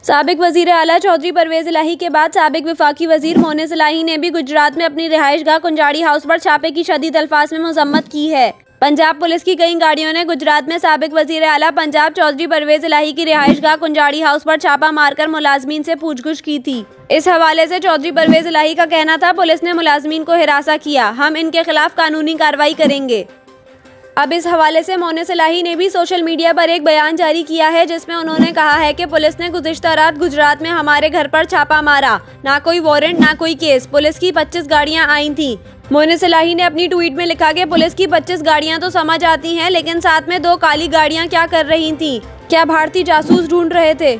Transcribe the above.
साबिक वजीर आला चौधरी परवेज इलाही के बाद साबिक वफाकी वजीर मोनिस इलाही ने भी गुजरात में अपनी रिहाइशगाह कुंजाड़ी हाउस पर छापे की शदीद अल्फाज में मजम्मत की है। पंजाब पुलिस की कई गाड़ियों ने गुजरात में साबिक वजीर आला पंजाब चौधरी परवेज इलाही की रिहाइशगाह कुंजाड़ी हाउस पर छापा मारकर मुलाजमीन से पूछगछ की थी। इस हवाले से चौधरी परवेज इलाही का कहना था, पुलिस ने मुलाजमीन को हिरासा किया, हम इनके खिलाफ कानूनी कार्रवाई करेंगे। अब इस हवाले से मोनिस इलाही ने भी सोशल मीडिया पर एक बयान जारी किया है, जिसमें उन्होंने कहा है कि पुलिस ने गुज़िश्ता रात गुजरात में हमारे घर पर छापा मारा, ना कोई वारंट ना कोई केस, पुलिस की 25 गाड़ियां आई थीं। मोनिस इलाही ने अपनी ट्वीट में लिखा कि पुलिस की 25 गाड़ियां तो समझ आती हैं, लेकिन साथ में 2 काली गाड़ियां क्या कर रही थीं? क्या भारतीय जासूस ढूंढ रहे थे?